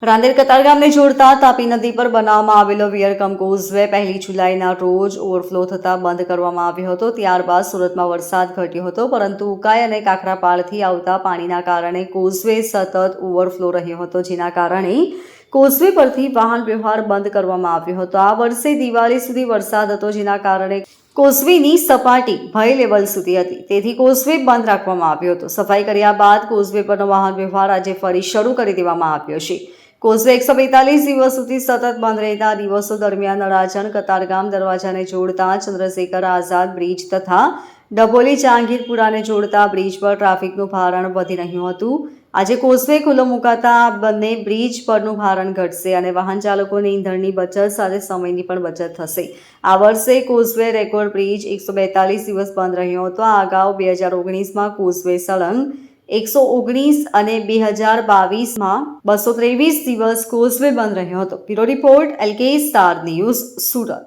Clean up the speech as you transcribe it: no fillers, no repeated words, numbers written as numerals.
રાંદેર કતારગામને જોડતા તાપી નદી પર બનાવવામાં આવેલો વિયરકમ કોઝવે 1 જુલાઈના રોજ ઓવરફ્લો થતાં બંધ કરવામાં આવ્યો હતો। ત્યારબાદ સુરતમાં વરસાદ ઘટ્યો હતો, પરંતુ ઉકાઈ અને કાકરાપાળથી આવતા પાણીના કારણે કોઝવે સતત ઓવરફ્લો રહ્યો હતો, જેના કારણે કોઝવે પરથી વાહન વ્યવહાર બંધ કરવામાં આવ્યો હતો। આ વર્ષે દિવાળી સુધી વરસાદ હતો, જેના કારણે કોઝવેની સપાટી ભય લેવલ સુધી હતી, તેથી કોઝવે બંધ રાખવામાં આવ્યો હતો। સફાઈ કર્યા બાદ કોઝવે પરનો વાહન વ્યવહાર આજે ફરી શરૂ કરી દેવામાં આવ્યો છે। કોઝવે 142 દિવસ સુધી સતત બંધ રહેતા દિવસો દરમિયાન અડાજણ કતારગામ દરવાજાને જોડતા ચંદ્રશેખર આઝાદ બ્રિજ તથા ડભોલી જહાંગીરપુરાને જોડતા બ્રિજ પર ટ્રાફિકનું ભારણ વધી રહ્યું હતું। આજે કોઝવે ખુલ્લો મુકાતા આ બંને બ્રિજ પરનું ભારણ ઘટશે અને વાહન ચાલકોને ઈંધણની બચત સાથે સમયની પણ બચત થશે। આ વર્ષે કોઝવે રેકોર્ડ બ્રિજ 142 દિવસ બંધ રહ્યો હતો। આ અગાઉ 2019માં કોઝવે સળંગ 119 અને 2022માં 223 દિવસ કોઝવે બંધ રહ્યો હતો। Bureau report LK star news, Surat.